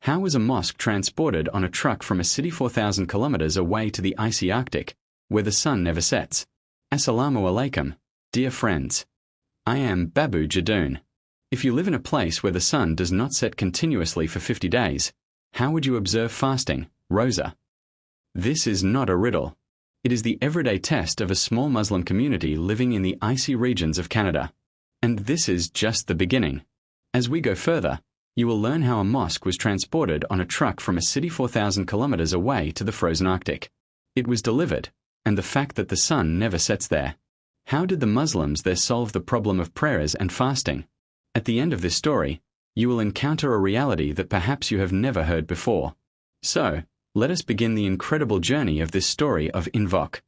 How was a mosque transported on a truck from a city 4,000 kilometers away to the icy Arctic, where the sun never sets? Assalamu alaikum, dear friends. I am Babu Jadoon. If you live in a place where the sun does not set continuously for 50 days, how would you observe fasting, Rosa? This is not a riddle. It is the everyday test of a small Muslim community living in the icy regions of Canada. And this is just the beginning. As we go further, you will learn how a mosque was transported on a truck from a city 4,000 kilometers away to the frozen Arctic. It was delivered, and the fact that the sun never sets there. How did the Muslims there solve the problem of prayers and fasting? At the end of this story, you will encounter a reality that perhaps you have never heard before. So, let us begin the incredible journey of this story of Invoke.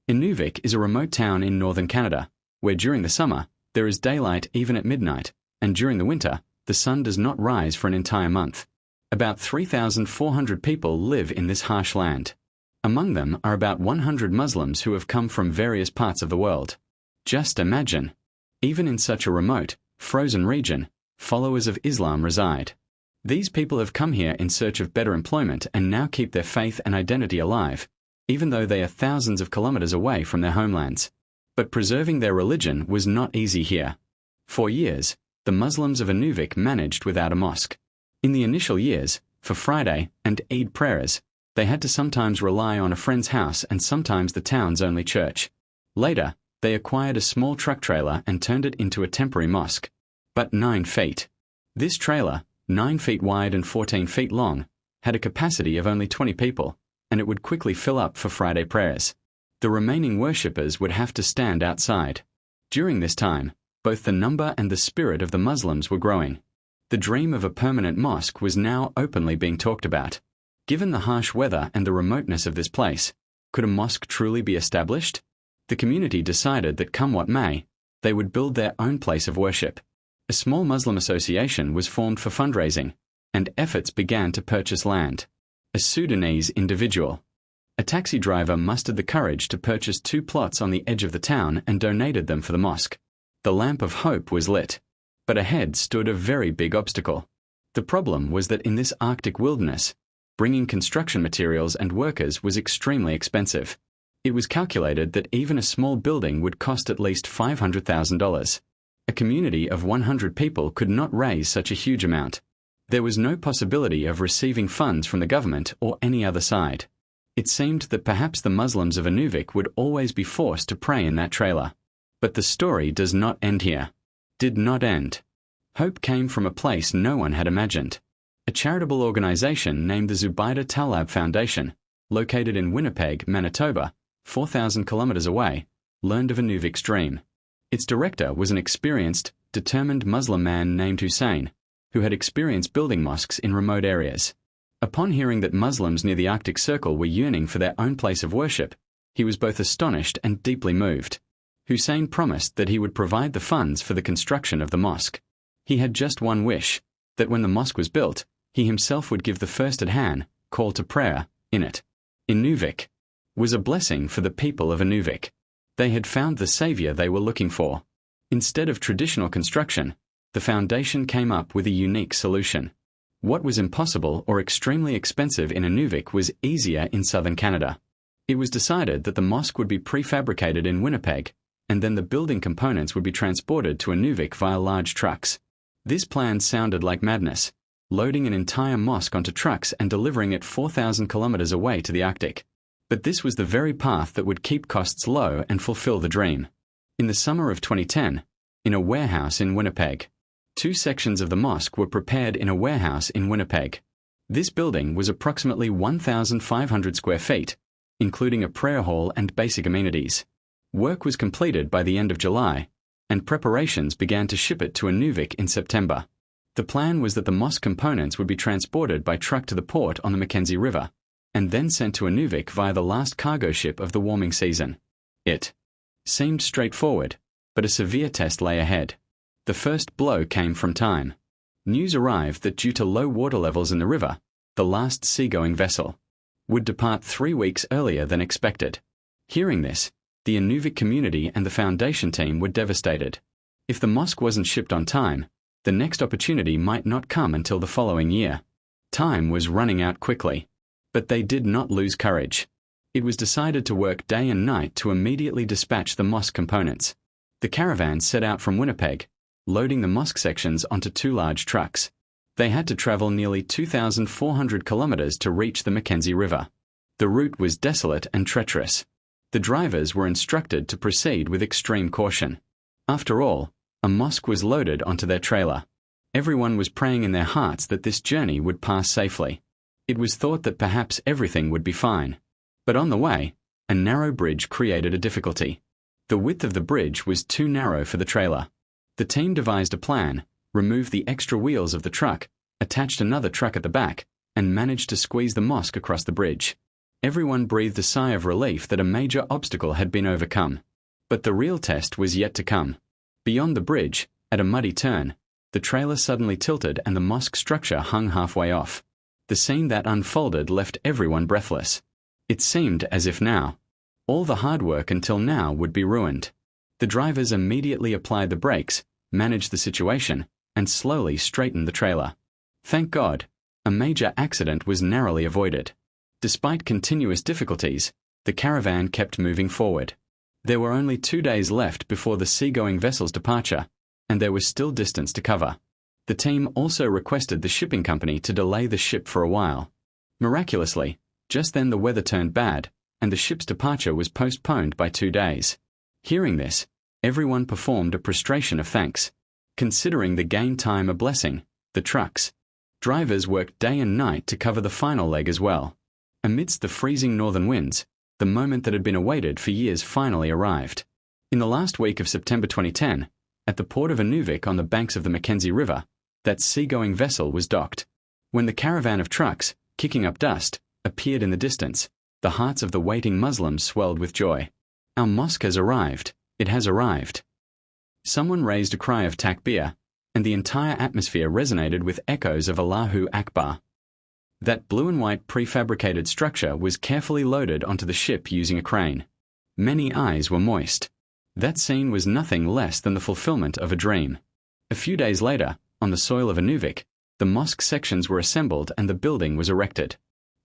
Inuvik is a remote town in northern Canada, where during the summer, there is daylight even at midnight, and during the winter, the sun does not rise for an entire month. About 3,400 people live in this harsh land. Among them are about 100 Muslims who have come from various parts of the world. Just imagine. Even in such a remote, frozen region, followers of Islam reside. These people have come here in search of better employment and now keep their faith and identity alive, even though they are thousands of kilometers away from their homelands. But preserving their religion was not easy here. For years, the Muslims of Inuvik managed without a mosque. In the initial years, for Friday and Eid prayers, they had to sometimes rely on a friend's house and sometimes the town's only church. Later, they acquired a small truck trailer and turned it into a temporary mosque. But 9 feet. This trailer, 9 feet wide and 14 feet long, had a capacity of only 20 people, and it would quickly fill up for Friday prayers. The remaining worshippers would have to stand outside. During this time, both the number and the spirit of the Muslims were growing. The dream of a permanent mosque was now openly being talked about. Given the harsh weather and the remoteness of this place, could a mosque truly be established? The community decided that come what may, they would build their own place of worship. A small Muslim association was formed for fundraising, and efforts began to purchase land. A Sudanese individual. A taxi driver mustered the courage to purchase 2 plots on the edge of the town and donated them for the mosque. The lamp of hope was lit. But ahead stood a very big obstacle. The problem was that in this Arctic wilderness, bringing construction materials and workers was extremely expensive. It was calculated that even a small building would cost at least $500,000. A community of 100 people could not raise such a huge amount. There was no possibility of receiving funds from the government or any other side. It seemed that perhaps the Muslims of Inuvik would always be forced to pray in that trailer. But the story does not end here. Did not end. Hope came from a place no one had imagined. A charitable organization named the Zubaida Talab Foundation, located in Winnipeg, Manitoba, 4,000 kilometers away, learned of Inuvik's dream. Its director was an experienced, determined Muslim man named Hussein, who had experience building mosques in remote areas. Upon hearing that Muslims near the Arctic Circle were yearning for their own place of worship, he was both astonished and deeply moved. Hussein promised that he would provide the funds for the construction of the mosque. He had just one wish, that when the mosque was built, he himself would give the first adhan, call to prayer, in it. Inuvik was a blessing for the people of Inuvik. They had found the savior they were looking for. Instead of traditional construction, the foundation came up with a unique solution. What was impossible or extremely expensive in Inuvik was easier in southern Canada. It was decided that the mosque would be prefabricated in Winnipeg, and then the building components would be transported to Inuvik via large trucks. This plan sounded like madness, loading an entire mosque onto trucks and delivering it 4,000 kilometers away to the Arctic. But this was the very path that would keep costs low and fulfill the dream. In the summer of 2010, in a warehouse in Winnipeg, 2 sections of the mosque were prepared in a warehouse in Winnipeg. This building was approximately 1,500 square feet, including a prayer hall and basic amenities. Work was completed by the end of July, and preparations began to ship it to Inuvik in September. The plan was that the mosque components would be transported by truck to the port on the Mackenzie River, and then sent to Inuvik via the last cargo ship of the warming season. It seemed straightforward, but a severe test lay ahead. The first blow came from time. News arrived that due to low water levels in the river, the last seagoing vessel would depart 3 weeks earlier than expected. Hearing this, the Inuvik community and the foundation team were devastated. If the mosque wasn't shipped on time, the next opportunity might not come until the following year. Time was running out quickly. But they did not lose courage. It was decided to work day and night to immediately dispatch the mosque components. The caravan set out from Winnipeg, loading the mosque sections onto 2 large trucks. They had to travel nearly 2,400 kilometers to reach the Mackenzie River. The route was desolate and treacherous. The drivers were instructed to proceed with extreme caution. After all, a mosque was loaded onto their trailer. Everyone was praying in their hearts that this journey would pass safely. It was thought that perhaps everything would be fine. But on the way, a narrow bridge created a difficulty. The width of the bridge was too narrow for the trailer. The team devised a plan, removed the extra wheels of the truck, attached another truck at the back, and managed to squeeze the mosque across the bridge. Everyone breathed a sigh of relief that a major obstacle had been overcome. But the real test was yet to come. Beyond the bridge, at a muddy turn, the trailer suddenly tilted and the mosque structure hung halfway off. The scene that unfolded left everyone breathless. It seemed as if now, all the hard work until now would be ruined. The drivers immediately applied the brakes, managed the situation, and slowly straightened the trailer. Thank God, a major accident was narrowly avoided. Despite continuous difficulties, the caravan kept moving forward. There were only 2 days left before the seagoing vessel's departure, and there was still distance to cover. The team also requested the shipping company to delay the ship for a while. Miraculously, just then the weather turned bad, and the ship's departure was postponed by 2 days. Hearing this, everyone performed a prostration of thanks. Considering the gained time a blessing, the trucks' drivers worked day and night to cover the final leg as well. Amidst the freezing northern winds, the moment that had been awaited for years finally arrived. In the last week of September 2010, at the port of Inuvik on the banks of the Mackenzie River, that seagoing vessel was docked. When the caravan of trucks, kicking up dust, appeared in the distance, the hearts of the waiting Muslims swelled with joy. Our mosque has arrived. It has arrived. Someone raised a cry of takbir, and the entire atmosphere resonated with echoes of Allahu Akbar. That blue and white prefabricated structure was carefully loaded onto the ship using a crane. Many eyes were moist. That scene was nothing less than the fulfillment of a dream. A few days later, on the soil of Inuvik, the mosque sections were assembled and the building was erected.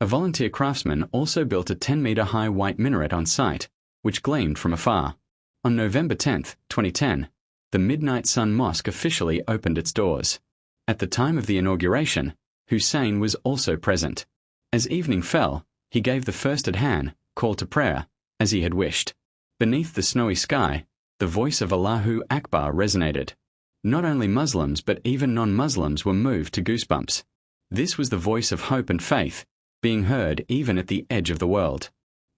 A volunteer craftsman also built a 10-meter-high white minaret on site, which gleamed from afar. On November 10, 2010, the Midnight Sun Mosque officially opened its doors. At the time of the inauguration, Hussein was also present. As evening fell, he gave the first adhan, call to prayer, as he had wished. Beneath the snowy sky, the voice of Allahu Akbar resonated. Not only Muslims but even non-Muslims were moved to goosebumps. This was the voice of hope and faith, being heard even at the edge of the world.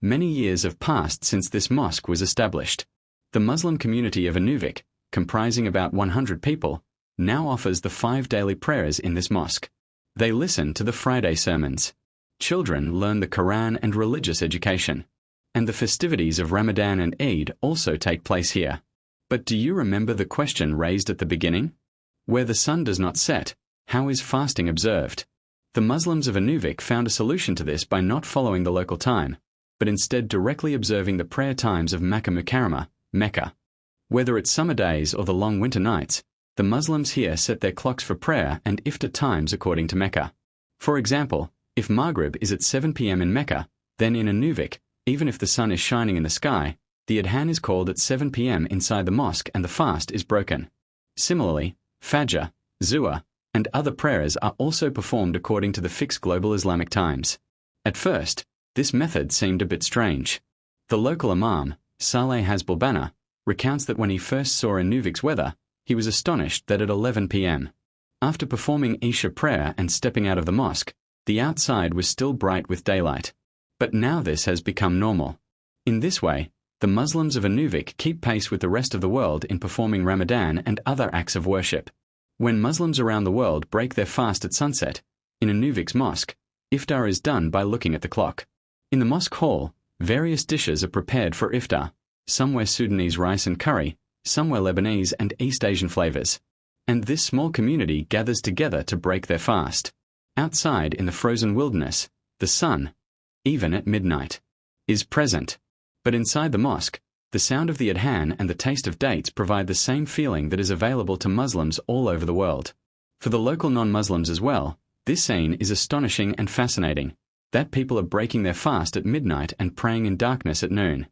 Many years have passed since this mosque was established. The Muslim community of Inuvik, comprising about 100 people, now offers the 5 daily prayers in this mosque. They listen to the Friday sermons. Children learn the Quran and religious education. And the festivities of Ramadan and Eid also take place here. But do you remember the question raised at the beginning? Where the sun does not set, how is fasting observed? The Muslims of Inuvik found a solution to this by not following the local time, but instead directly observing the prayer times of Makkah Mukarramah, Mecca. Whether it's summer days or the long winter nights, the Muslims here set their clocks for prayer and iftar times according to Mecca. For example, if Maghrib is at 7 p.m. in Mecca, then in Inuvik, even if the sun is shining in the sky, the adhan is called at 7 p.m. inside the mosque and the fast is broken. Similarly, Fajr, Zuhr, and other prayers are also performed according to the fixed global Islamic times. At first, this method seemed a bit strange. The local imam, Saleh Hasbulbana, recounts that when he first saw Inuvik's weather, he was astonished that at 11 p.m. After performing Isha prayer and stepping out of the mosque, the outside was still bright with daylight. But now this has become normal. In this way, the Muslims of Inuvik keep pace with the rest of the world in performing Ramadan and other acts of worship. When Muslims around the world break their fast at sunset, in Inuvik's mosque, iftar is done by looking at the clock. In the mosque hall, various dishes are prepared for iftar. Some were Sudanese rice and curry, some were Lebanese and East Asian flavors. And this small community gathers together to break their fast. Outside in the frozen wilderness, the sun, even at midnight, is present. But inside the mosque, the sound of the adhan and the taste of dates provide the same feeling that is available to Muslims all over the world. For the local non-Muslims as well, This scene is astonishing and fascinating, that people are breaking their fast at midnight and praying in darkness at noon.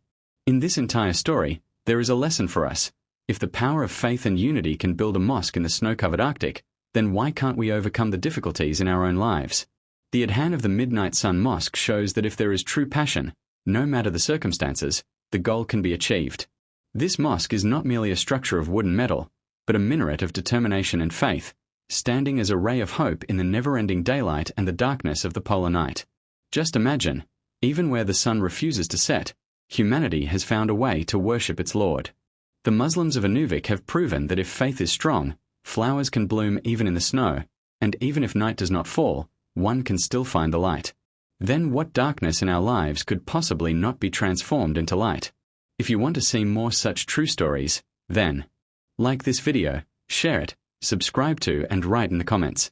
In this entire story, there is a lesson for us. If the power of faith and unity can build a mosque in the snow-covered Arctic, then why can't we overcome the difficulties in our own lives? The Adhan of the Midnight Sun Mosque shows that if there is true passion, no matter the circumstances, the goal can be achieved. This mosque is not merely a structure of wood and metal, but a minaret of determination and faith, standing as a ray of hope in the never-ending daylight and the darkness of the polar night. Just imagine, even where the sun refuses to set, humanity has found a way to worship its Lord. The Muslims of Inuvik have proven that if faith is strong, flowers can bloom even in the snow, and even if night does not fall, one can still find the light. Then what darkness in our lives could possibly not be transformed into light? If you want to see more such true stories, then like this video, share it, subscribe to and write in the comments.